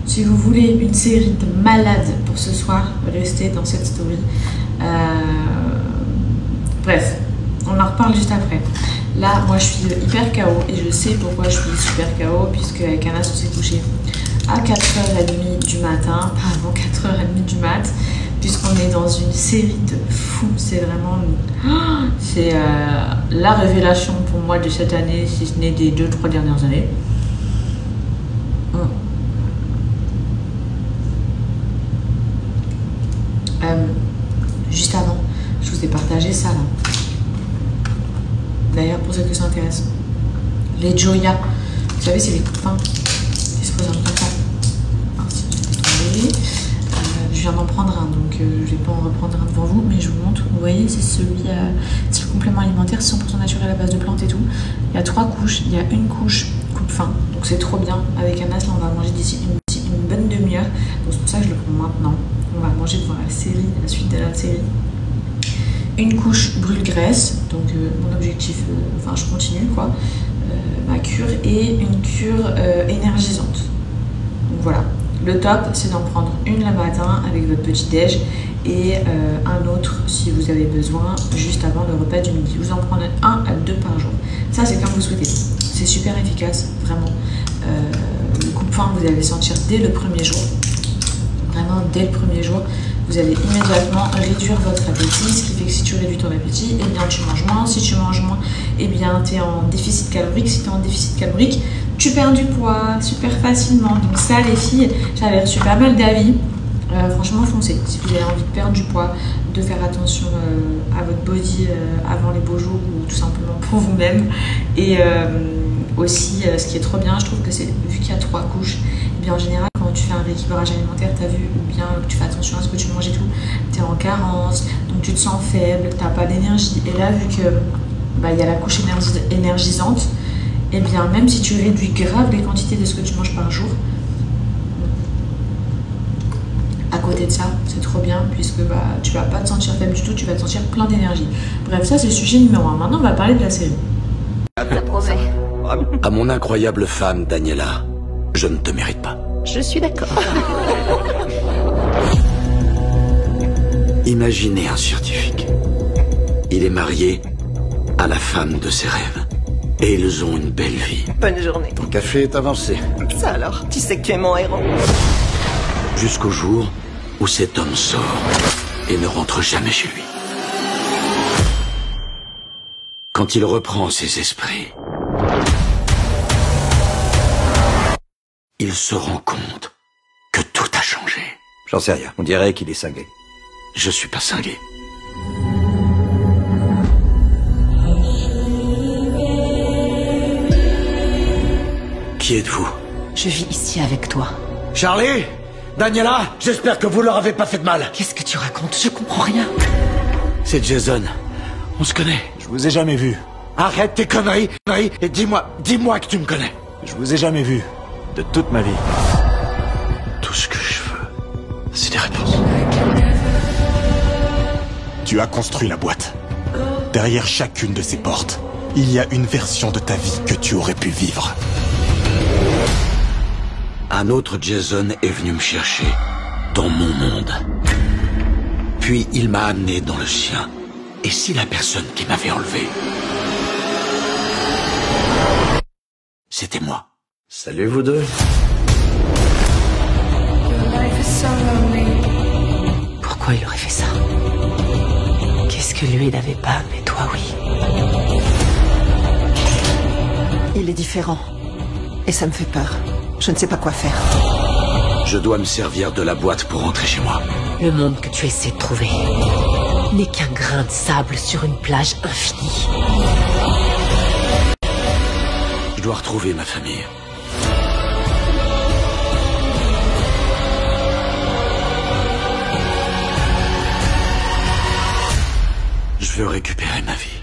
si vous voulez une série de malades pour ce soir, restez dans cette story. Bref, on en reparle juste après. Là, moi je suis hyper KO et je sais pourquoi je suis super KO, puisque avec Anas on s'est couché à 4h30 du matin, pas avant 4h30 du mat, puisqu'on est dans une série de fous. C'est vraiment c'est la révélation pour moi de cette année, si ce n'est des 2-3 dernières années. Juste avant, je vous ai partagé ça là. D'ailleurs, pour ceux qui s'intéressent, les Joya, vous savez, c'est les coups-fins qui se présentent comme ça. Je viens d'en prendre un, donc je ne vais pas en reprendre un devant vous, mais je vous montre. Vous voyez, c'est celui, c'est le complément alimentaire 100% naturel à base de plantes et tout. Il y a 3 couches, il y a une couche coupe-fin, donc c'est trop bien. Avec Anas, là, on va manger d'ici une bonne demi-heure, donc c'est pour ça que je le prends maintenant. On va manger devant la série, la suite de la série. Une couche brûle-graisse, donc mon objectif, enfin je continue quoi, ma cure, et une cure énergisante. Donc voilà, le top c'est d'en prendre une le matin avec votre petit déj et un autre si vous avez besoin juste avant le repas du midi. Vous en prenez 1 à 2 par jour. Ça c'est comme vous souhaitez. C'est super efficace, vraiment. Le coupe-faim vous allez le sentir dès le premier jour. Vraiment dès le premier jour. Vous allez immédiatement réduire votre appétit, ce qui fait que si tu réduis ton appétit, eh bien tu manges moins. Si tu manges moins, eh bien tu es en déficit calorique. Si tu es en déficit calorique, tu perds du poids super facilement. Donc ça les filles, j'avais reçu pas mal d'avis. Franchement foncez. Si vous avez envie de perdre du poids, de faire attention à votre body avant les beaux jours ou tout simplement pour vous-même. Et aussi, ce qui est trop bien, je trouve que c'est, vu qu'il y a 3 couches, et bien en général, quand tu fais un rééquilibrage alimentaire, tu as vu, ou bien que tu fais attention à ce que tu manges et tout, tu es en carence, donc tu te sens faible, tu n'as pas d'énergie. Et là, vu que y a la couche énergisante, et bien même si tu réduis grave les quantités de ce que tu manges par jour, à côté de ça, c'est trop bien, puisque tu vas pas te sentir faible du tout, tu vas te sentir plein d'énergie. Bref, ça c'est le sujet numéro 1. Maintenant, on va parler de la série. Ça promet. À mon incroyable femme, Daniela, je ne te mérite pas. Je suis d'accord. Imaginez un scientifique. Il est marié à la femme de ses rêves. Et ils ont une belle vie. Bonne journée. Ton café est avancé. Ça alors, tu sais que tu es mon héros. Jusqu'au jour où cet homme sort et ne rentre jamais chez lui. Quand il reprend ses esprits, il se rend compte que tout a changé. J'en sais rien, on dirait qu'il est cinglé. Je suis pas cinglé. Qui êtes-vous? Je vis ici avec toi. Charlie? Daniela? J'espère que vous leur avez pas fait de mal. Qu'est-ce que tu racontes? Je comprends rien. C'est Jason. On se connaît. Je vous ai jamais vu. Arrête tes conneries, et dis-moi que tu me connais. Je vous ai jamais vu. De toute ma vie. Tout ce que je veux, c'est des réponses. Tu as construit la boîte. Derrière chacune de ces portes, il y a une version de ta vie que tu aurais pu vivre. Un autre Jason est venu me chercher dans mon monde. Puis il m'a amené dans le sien. Et si la personne qui m'avait enlevé, c'était moi? Salut vous deux. Pourquoi il aurait fait ça? Qu'est-ce que lui n'avait pas, mais toi oui. Il est différent. Et ça me fait peur. Je ne sais pas quoi faire. Je dois me servir de la boîte pour rentrer chez moi. Le monde que tu essaies de trouver n'est qu'un grain de sable sur une plage infinie. Je dois retrouver ma famille. Je veux récupérer ma vie.